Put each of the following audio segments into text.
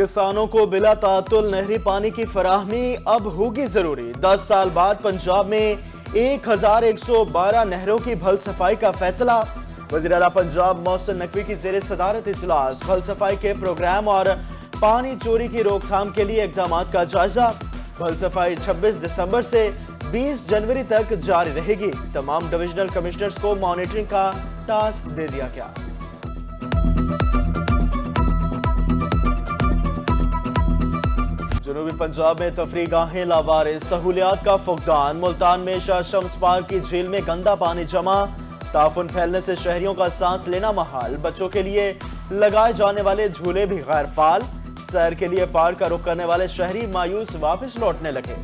کسانوں کو بلا تعطل نہری پانی کی فراہمی اب ہوگی ضروری۔ 10 سال بعد پنجاب میں 1112 نہروں کی بھل صفائی کا فیصلہ۔ وزیر اعلیٰ پنجاب محسن نقوی کی زیر صدارت اجلاس۔ بھل صفائی کے پروگرام اور پانی چوری کی روک تھام کے لیے اقدامات کا جائزہ۔ بھل صفائی 26 دسمبر سے 20 جنوری تک جاری رہے گی۔ تمام ڈویژنل کمشنرز کو مانیٹرنگ کا ٹاسک دے دیا گیا۔ جنوبی پنجاب میں تفریح گاہیں لاوارث، سہولیات کا فقدان۔ ملتان میں شاہ شمس پارک کی جھیل میں گندا پانی جمع، تعفن پھیلنے سے شہریوں کا سانس لینا محال۔ بچوں کے لیے لگائے جانے والے جھولے بھی غیر فعال۔ سیر کے لیے پارک کا رخ کرنے والے شہری مایوس واپس لوٹنے لگے۔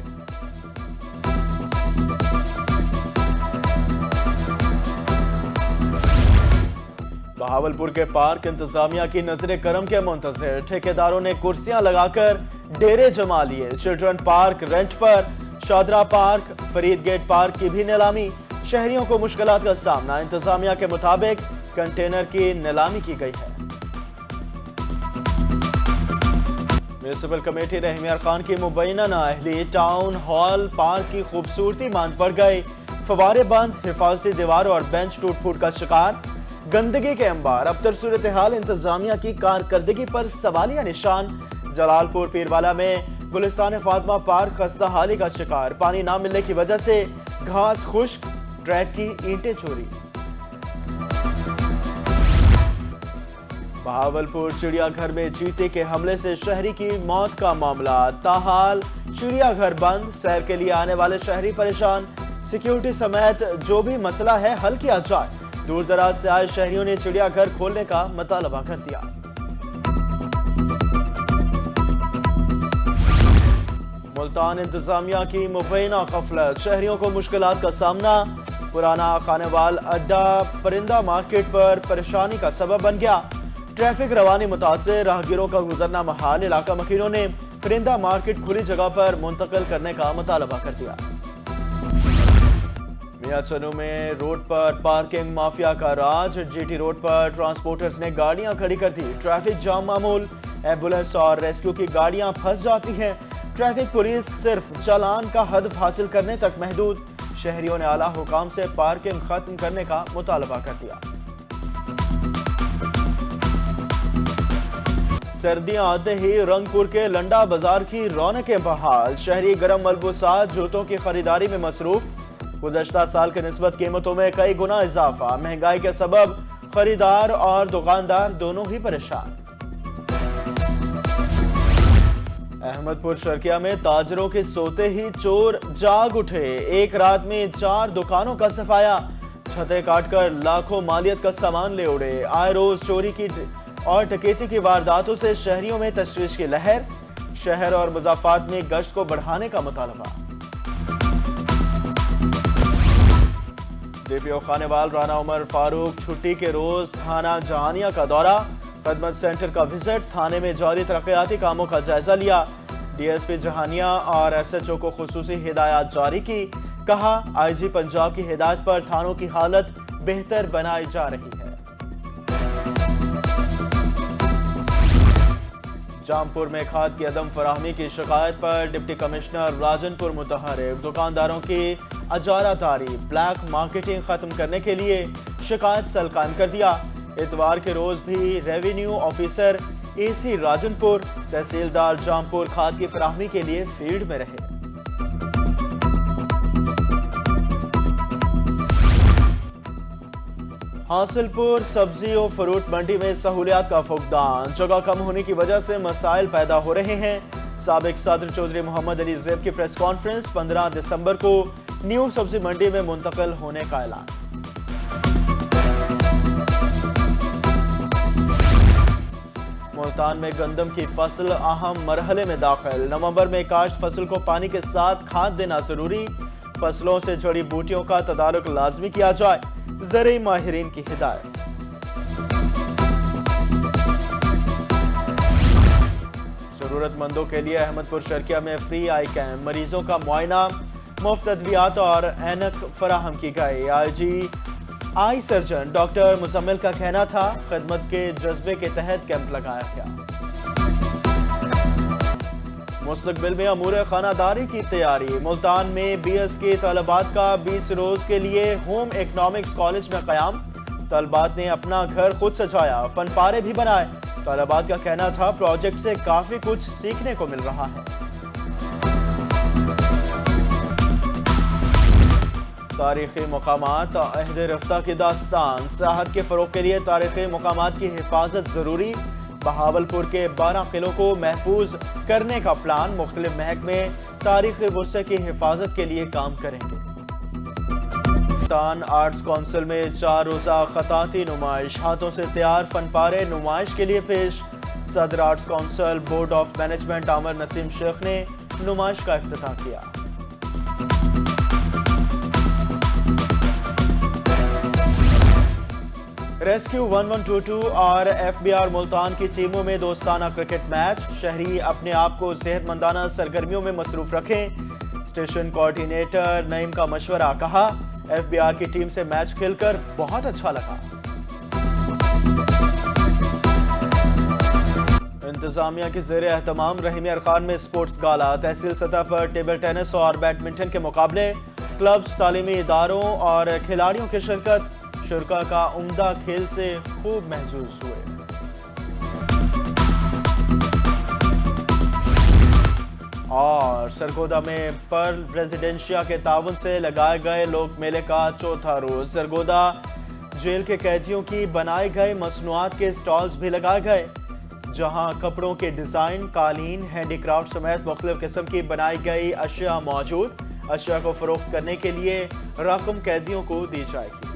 بہاولپور کے پارک انتظامیہ کی نظر کرم کے منتظر۔ ٹھیکیداروں نے کرسیاں لگا کر ڈیرے جما لیے۔ چلڈرن پارک رینٹ پر، Shahdara park, Farid gate park کی بھی نیلامی۔ شہریوں کو مشکلات کا سامنا۔ انتظامیہ کے مطابق کنٹینر کی نیلامی کی گئی ہے۔ میونسپل کمیٹی رحمیار خان کی مبینہ نااہلی۔ ٹاؤن ہال پارک کی خوبصورتی ماند پڑ گئی۔ فوارے بند، حفاظتی دیوار اور بینچ ٹوٹ پھوٹ کا شکار۔ گندگی کے انبار۔ ابتر صورتحال انتظامیہ کی کارکردگی پر سوالیہ نشان۔ جلال پور پیروالا میں گلستان فاطمہ پارک خستہ حالی کا شکار۔ پانی نہ ملنے کی وجہ سے گھاس خشک، ٹریک کی اینٹیں چوری۔ بہاولپور چڑیا گھر میں چیتے کے حملے سے شہری کی موت کا معاملہ۔ تاحال چڑیا گھر بند، سیر کے لیے آنے والے شہری پریشان۔ سیکیورٹی سمیت جو بھی مسئلہ ہے حل کیا جائے۔ دور دراز سے آئے شہریوں نے چڑیا گھر کھولنے کا مطالبہ کر دیا۔ ملتان انتظامیہ کی مبینہ غفلت، شہریوں کو مشکلات کا سامنا۔ پرانا خانوال اڈا پرندہ مارکیٹ پر پریشانی کا سبب بن گیا۔ ٹریفک روانی متاثر، راہگیروں کا گزرنا محال۔ علاقہ مکینوں نے پرندہ مارکیٹ کھلی جگہ پر منتقل کرنے کا مطالبہ کر دیا۔ میاں چنو میں روڈ پر پارکنگ مافیا کا راج۔ جی ٹی روڈ پر ٹرانسپورٹرز نے گاڑیاں کھڑی کر دی۔ ٹریفک جام معمول۔ ایمبولینس اور ریسکیو کی گاڑیاں پھنس جاتی ہیں۔ ٹریفک پولیس صرف چالان کا ہدف حاصل کرنے تک محدود۔ شہریوں نے اعلیٰ حکام سے پارکنگ ختم کرنے کا مطالبہ کر دیا۔ سردیاں آتے ہی رنگپور کے لنڈا بازار کی رونقیں بحال۔ شہری گرم ملبوسات، جوتوں کی خریداری میں مصروف۔ گزشتہ سال کے نسبت قیمتوں میں کئی گنا اضافہ۔ مہنگائی کے سبب خریدار اور دکاندار دونوں ہی پریشان۔ احمد پور شرقیہ میں تاجروں کے سوتے ہی چور جاگ اٹھے۔ ایک رات میں 4 دکانوں کا صفایا۔ چھتیں کاٹ کر لاکھوں مالیت کا سامان لے اڑے۔ آئے روز چوری کی اور ڈکیتی کی وارداتوں سے شہریوں میں تشویش کی لہر۔ شہر اور مضافات میں گشت کو بڑھانے کا مطالبہ۔ ڈی پی او خانوال رانا عمر فاروق چھٹی کے روز تھانہ جہانیہ کا دورہ۔ خدمت سینٹر کا وزٹ۔ تھانے میں جاری ترقیاتی کاموں کا جائزہ لیا۔ ڈی ایس پی جہانیہ اور ایس ایچ او کو خصوصی ہدایات جاری کی۔ کہا آئی جی پنجاب کی ہدایت پر تھانوں کی حالت بہتر بنائی جا رہی ہے۔ جامپور میں کھاد کی عدم فراہمی کی شکایت پر ڈپٹی کمشنر راجن پور متحرک۔ دکانداروں کی اجارہ داری، بلیک مارکیٹنگ ختم کرنے کے لیے شکایت سیل قائم کر دیا۔ اتوار کے روز بھی ریونیو آفیسر اے سی راجن پور، تحصیلدار جامپور کھاد کی فراہمی کے لیے فیلڈ میں رہے۔ حاصل پور سبزی و فروٹ منڈی میں سہولیات کا فقدان۔ جگہ کم ہونے کی وجہ سے مسائل پیدا ہو رہے ہیں۔ سابق صدر چودھری محمد علی زیب کی پریس کانفرنس 15 دسمبر کو نیو سبزی منڈی میں منتقل ہونے کا اعلان۔ ملتان میں گندم کی فصل اہم مرحلے میں داخل۔ نومبر میں کاشت فصل کو پانی کے ساتھ کھاد دینا ضروری۔ فصلوں سے جڑی بوٹیوں کا تدارک لازمی کیا جائے، زرعی ماہرین کی ہدایت۔ ضرورت مندوں کے لیے احمد پور شرقیہ میں فری آئی کیمپ، مریضوں کا معائنہ، مفت ادویات اور اینک فراہم کی گئی۔ آئی جی آئی سرجن ڈاکٹر مزمل کا کہنا تھا خدمت کے جذبے کے تحت کیمپ لگایا گیا۔ مستقبل میں امور خانہ داری کی تیاری، ملتان میں BS کے طالبات کا 20 روز کے لیے ہوم اکنامکس کالج میں قیام، طالبات نے اپنا گھر خود سجایا، فن پارے بھی بنائے، طالبات کا کہنا تھا پروجیکٹ سے کافی کچھ سیکھنے کو مل رہا ہے۔ تاریخی مقامات، عہد رفتہ کی داستان، سیاحت کے فروغ کے لیے تاریخی مقامات کی حفاظت ضروری، بہاولپور کے 12 قلعوں کو محفوظ کرنے کا پلان، مختلف محکمے تاریخی ورثے کی حفاظت کے لیے کام کریں گے۔ ملتان آرٹس کونسل میں 4 روزہ خطاطی نمائش، ہاتھوں سے تیار فن پارے نمائش کے لیے پیش، صدر arts council board of management Amir Naseem Sheikh نے نمائش کا افتتاح کیا۔ ریسکیو 1122 اور FBR ملتان کی ٹیموں میں دوستانہ کرکٹ میچ، شہری اپنے آپ کو صحت مندانہ سرگرمیوں میں مصروف رکھیں، اسٹیشن کوارڈینیٹر نعیم کا مشورہ، کہا FBR کی ٹیم سے میچ کھیل کر بہت اچھا لگا۔ انتظامیہ کے زیر اہتمام رحیمی ارکان میں سپورٹس گالا، تحصیل سطح پر ٹیبل ٹینس اور بیڈمنٹن کے مقابلے، کلبز، تعلیمی اداروں اور کھلاڑیوں کی شرکت، شرکاء کا عمدہ کھیل سے خوب محظوظ ہوئے۔ اور سرگودا میں پرل ریزیڈنشیا کے تعاون سے لگائے گئے لوک میلے کا چوتھا روز، سرگودا جیل کے قیدیوں کی بنائے گئے مصنوعات کے سٹالز بھی لگائے گئے، جہاں کپڑوں کے ڈیزائن، قالین، ہینڈی کرافٹ سمیت مختلف قسم کی بنائی گئی اشیاء موجود، اشیاء کو فروخت کرنے کے لیے رقم قیدیوں کو دی جائے گی۔